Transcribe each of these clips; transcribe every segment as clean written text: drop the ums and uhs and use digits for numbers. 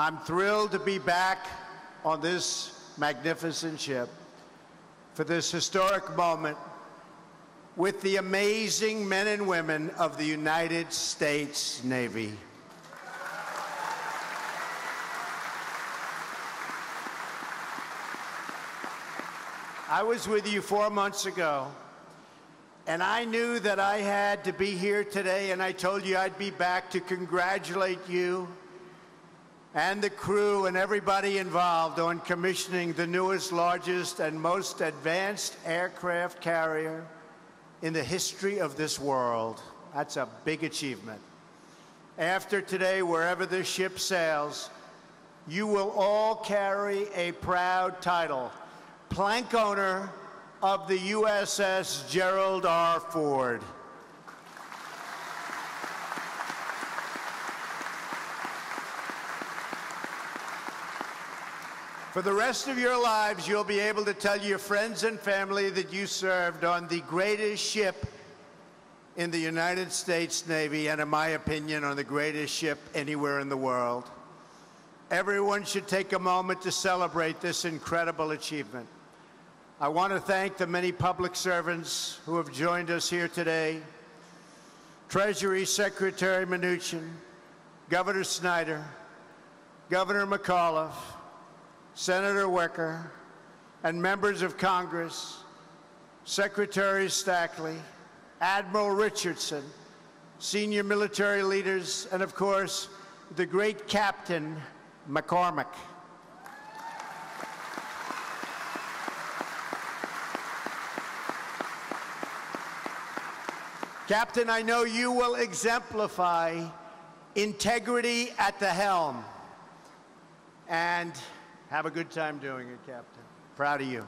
I'm thrilled to be back on this magnificent ship for this historic moment with the amazing men and women of the United States Navy. I was with you 4 months ago, and I knew that I had to be here today, and I told you I'd be back to congratulate you and the crew and everybody involved on commissioning the newest, largest, and most advanced aircraft carrier in the history of this world. That's a big achievement. After today, wherever this ship sails, you will all carry a proud title, plank owner of the USS Gerald R. Ford. For the rest of your lives, you'll be able to tell your friends and family that you served on the greatest ship in the United States Navy, and in my opinion, on the greatest ship anywhere in the world. Everyone should take a moment to celebrate this incredible achievement. I want to thank the many public servants who have joined us here today: Treasury Secretary Mnuchin, Governor Snyder, Governor McAuliffe, Senator Wicker, and members of Congress, Secretary Stackley, Admiral Richardson, senior military leaders, and of course, the great Captain McCormick. Captain, I know you will exemplify integrity at the helm. And have a good time doing it, Captain. Proud of you.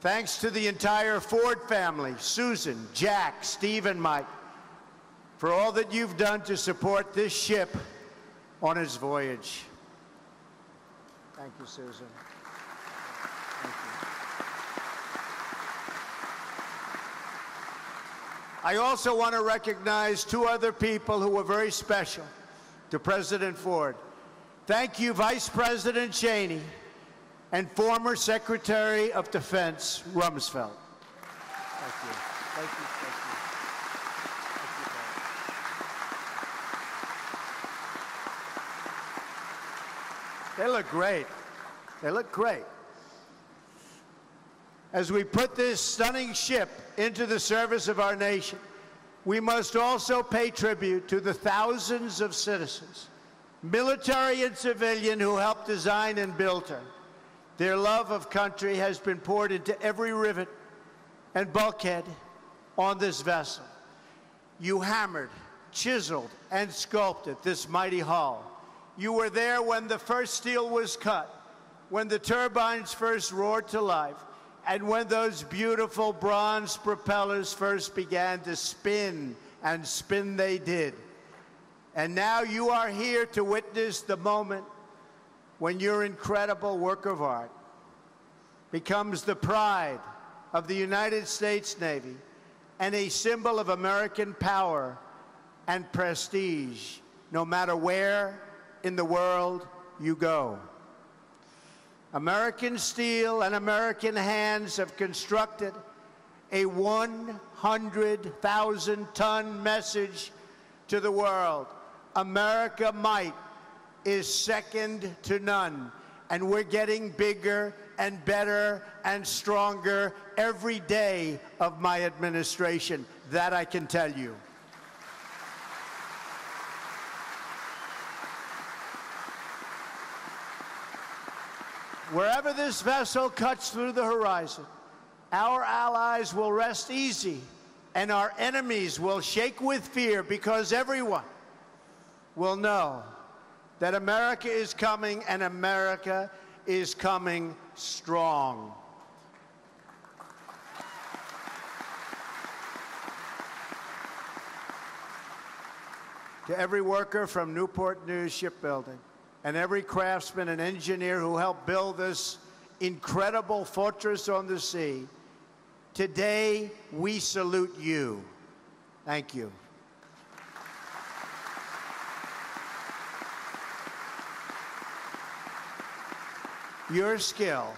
Thanks to the entire Ford family, Susan, Jack, Steve, and Mike, for all that you've done to support this ship on its voyage. Thank you, Susan. Thank you. I also want to recognize two other people who were very special to President Ford. Thank you, Vice President Cheney and former Secretary of Defense Rumsfeld. Thank you. Thank you. Thank you. Thank you. They look great. They look great. As we put this stunning ship into the service of our nation, we must also pay tribute to the thousands of citizens, military and civilian, who helped design and build her. Their love of country has been poured into every rivet and bulkhead on this vessel. You hammered, chiseled, and sculpted this mighty hull. You were there when the first steel was cut, when the turbines first roared to life, and when those beautiful bronze propellers first began to spin, and spin they did. And now you are here to witness the moment when your incredible work of art becomes the pride of the United States Navy and a symbol of American power and prestige, no matter where in the world you go. American steel and American hands have constructed a 100,000-ton message to the world. America might is second to none, and we're getting bigger and better and stronger every day of my administration. That I can tell you. Wherever this vessel cuts through the horizon, our allies will rest easy, and our enemies will shake with fear, because everyone will know that America is coming, and America is coming strong. To every worker from Newport News Shipbuilding, and every craftsman and engineer who helped build this incredible fortress on the sea, today we salute you. Thank you. your skill,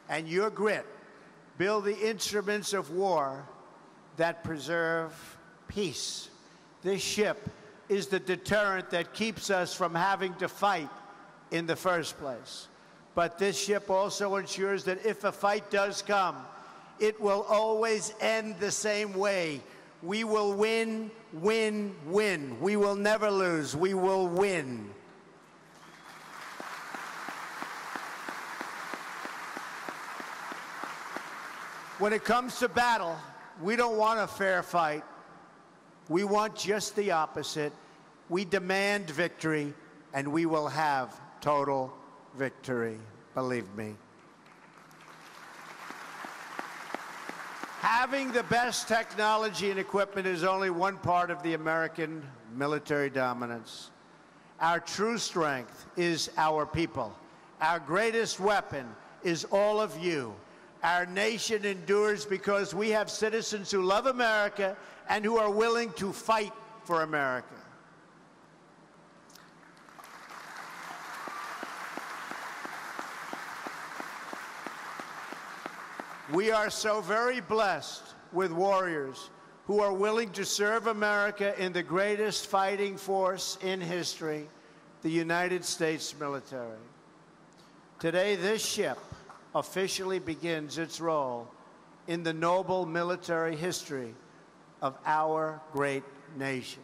and your grit build the instruments of war that preserve peace. This ship is the deterrent that keeps us from having to fight in the first place. But this ship also ensures that if a fight does come, it will always end the same way. We will win, win, win. We will never lose. We will win. When it comes to battle, we don't want a fair fight. We want just the opposite. We demand victory, and we will have total victory, believe me. Having the best technology and equipment is only one part of the American military dominance. Our true strength is our people. Our greatest weapon is all of you. Our nation endures because we have citizens who love America and who are willing to fight for America. We are so very blessed with warriors who are willing to serve America in the greatest fighting force in history, the United States military. Today, this ship officially begins its role in the noble military history of our great nation.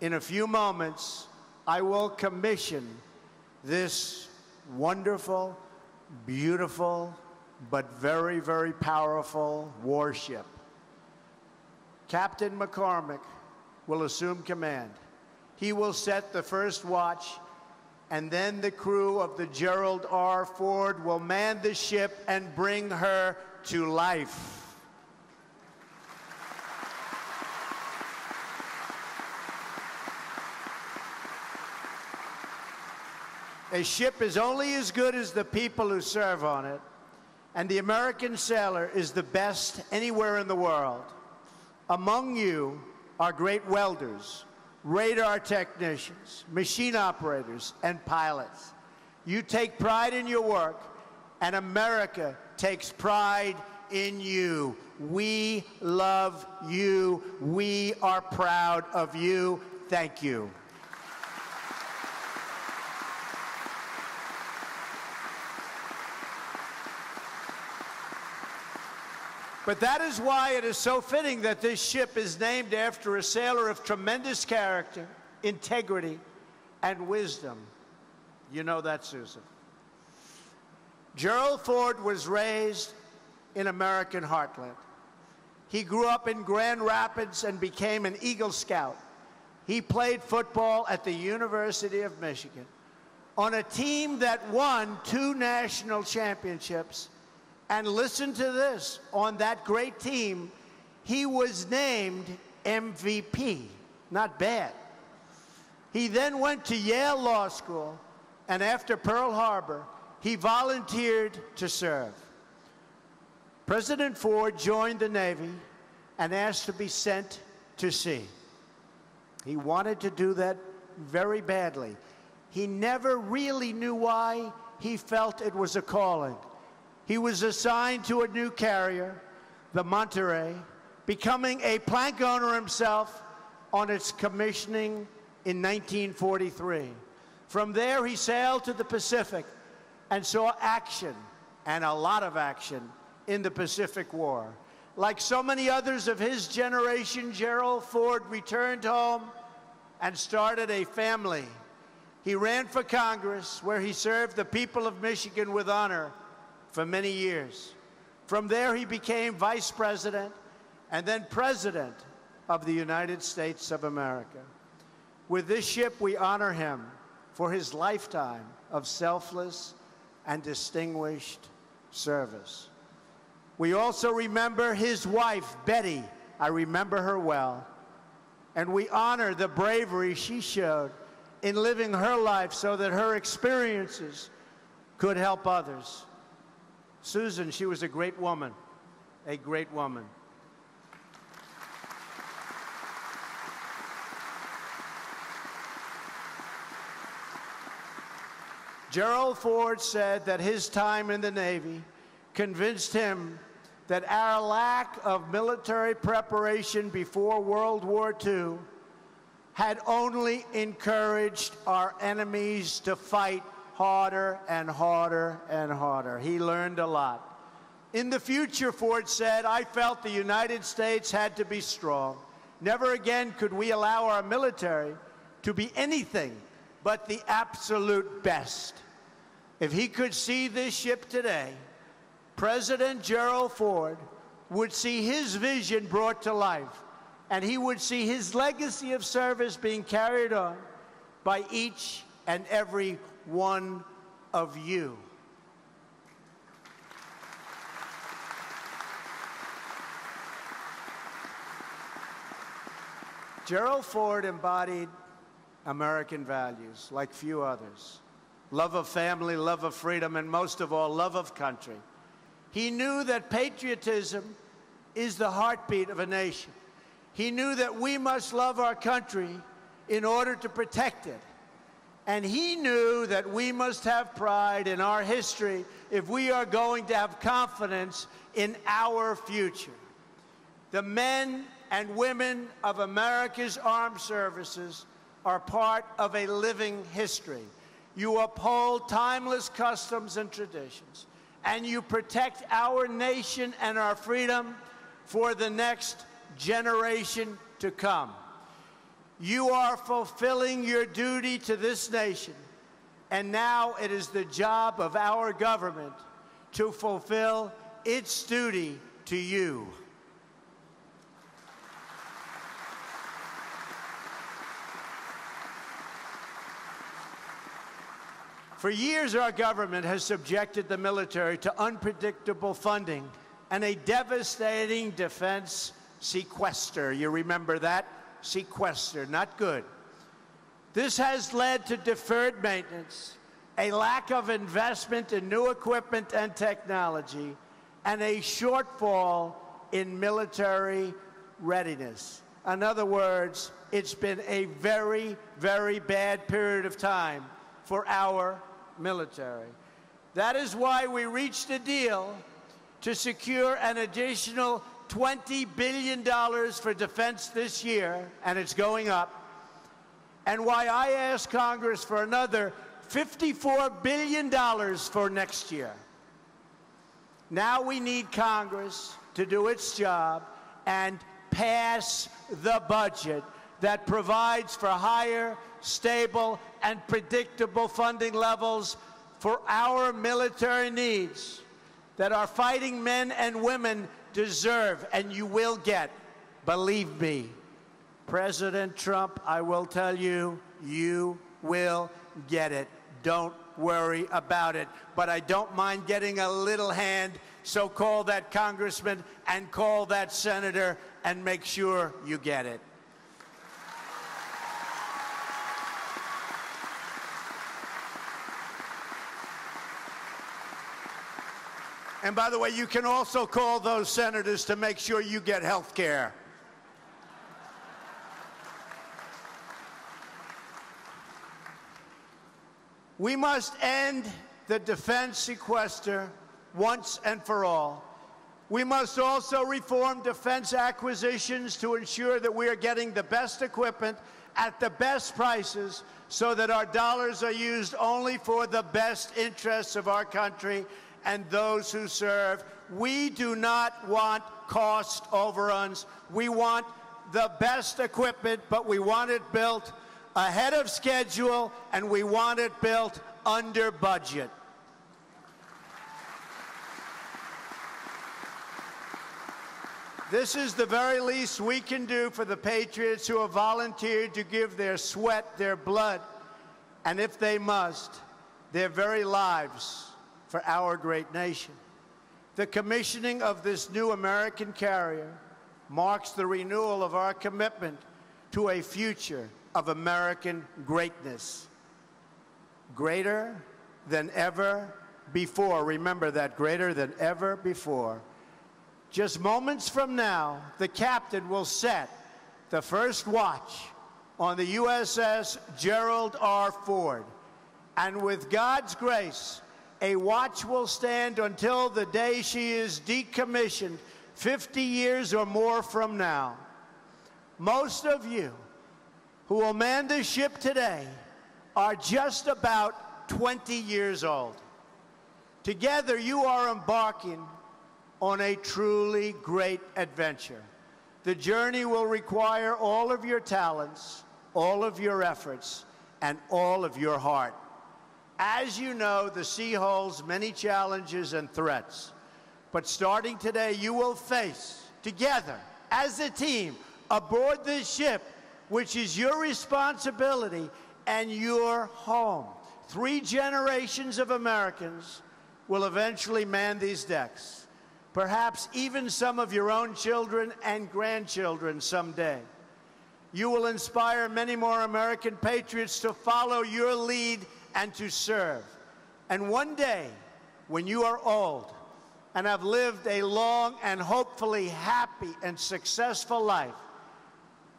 In a few moments, I will commission this wonderful, beautiful, but very, very powerful warship. Captain McCormick will assume command. He will set the first watch, and then the crew of the Gerald R. Ford will man the ship and bring her to life. A ship is only as good as the people who serve on it, and the American sailor is the best anywhere in the world. Among you are great welders, radar technicians, machine operators, and pilots. You take pride in your work, and America takes pride in you. We love you. We are proud of you. Thank you. But that is why it is so fitting that this ship is named after a sailor of tremendous character, integrity, and wisdom. You know that, Susan. Gerald Ford was raised in American heartland. He grew up in Grand Rapids and became an Eagle Scout. He played football at the University of Michigan on a team that won 2 national championships. And listen to this, on that great team, he was named MVP. Not bad. He then went to Yale Law School, and after Pearl Harbor, he volunteered to serve. President Ford joined the Navy and asked to be sent to sea. He wanted to do that very badly. He never really knew why. He felt it was a calling. He was assigned to a new carrier, the Monterey, becoming a plank owner himself on its commissioning in 1943. From there, he sailed to the Pacific and saw action, and a lot of action, in the Pacific War. Like so many others of his generation, Gerald Ford returned home and started a family. He ran for Congress, where he served the people of Michigan with honor for many years. From there, he became vice president and then president of the United States of America. With this ship, we honor him for his lifetime of selfless and distinguished service. We also remember his wife, Betty. I remember her well. And we honor the bravery she showed in living her life so that her experiences could help others. Susan, she was a great woman, a great woman. Gerald Ford said that his time in the Navy convinced him that our lack of military preparation before World War II had only encouraged our enemies to fight harder and harder and harder. He learned a lot. In the future, Ford said, I felt the United States had to be strong. Never again could we allow our military to be anything but the absolute best. If he could see this ship today, President Gerald Ford would see his vision brought to life, and he would see his legacy of service being carried on by each and every one of you. Gerald Ford embodied American values like few others. Love of family, love of freedom, and most of all, love of country. He knew that patriotism is the heartbeat of a nation. He knew that we must love our country in order to protect it. And he knew that we must have pride in our history if we are going to have confidence in our future. The men and women of America's armed services are part of a living history. You uphold timeless customs and traditions, and you protect our nation and our freedom for the next generation to come. You are fulfilling your duty to this nation, and now it is the job of our government to fulfill its duty to you. For years, our government has subjected the military to unpredictable funding and a devastating defense sequester. You remember that? Sequester, not good. This has led to deferred maintenance, a lack of investment in new equipment and technology, and a shortfall in military readiness. In other words, it's been a very, very bad period of time for our military. That is why we reached a deal to secure an additional $20 billion for defense this year, and it's going up, and why I asked Congress for another $54 billion for next year. Now we need Congress to do its job and pass the budget that provides for higher, stable, and predictable funding levels for our military needs that our fighting men and women deserve, and you will get. Believe me, President Trump, I will tell you, you will get it. Don't worry about it. But I don't mind getting a little hand, so call that congressman and call that senator and make sure you get it. And by the way, you can also call those senators to make sure you get health care. We must end the defense sequester once and for all. We must also reform defense acquisitions to ensure that we are getting the best equipment at the best prices so that our dollars are used only for the best interests of our country and those who serve. We do not want cost overruns. We want the best equipment, but we want it built ahead of schedule, and we want it built under budget. This is the very least we can do for the patriots who have volunteered to give their sweat, their blood, and if they must, their very lives for our great nation. The commissioning of this new American carrier marks the renewal of our commitment to a future of American greatness. Greater than ever before. Remember that, greater than ever before. Just moments from now, the captain will set the first watch on the USS Gerald R. Ford. And with God's grace, a watch will stand until the day she is decommissioned 50 years or more from now. Most of you who will man the ship today are just about 20 years old. Together, you are embarking on a truly great adventure. The journey will require all of your talents, all of your efforts, and all of your heart. As you know, the sea holds many challenges and threats. But starting today, you will face, together, as a team, aboard this ship, which is your responsibility and your home. 3 generations of Americans will eventually man these decks. Perhaps even some of your own children and grandchildren someday. You will inspire many more American patriots to follow your lead and to serve. And one day, when you are old and have lived a long and hopefully happy and successful life,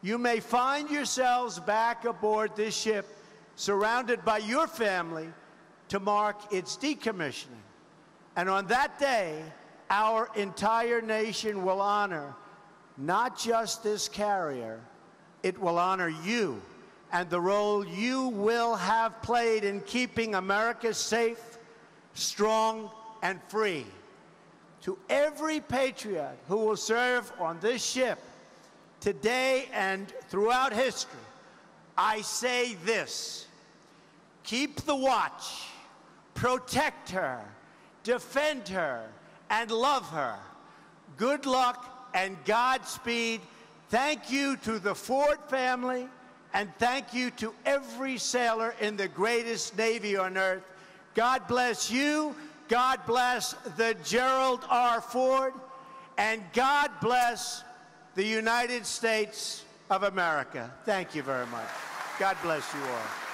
you may find yourselves back aboard this ship, surrounded by your family, to mark its decommissioning. And on that day, our entire nation will honor not just this carrier, it will honor you and the role you will have played in keeping America safe, strong, and free. To every patriot who will serve on this ship today and throughout history, I say this: keep the watch, protect her, defend her, and love her. Good luck and Godspeed. Thank you to the Ford family, and thank you to every sailor in the greatest Navy on earth. God bless you. God bless the Gerald R. Ford, and God bless the United States of America. Thank you very much. God bless you all.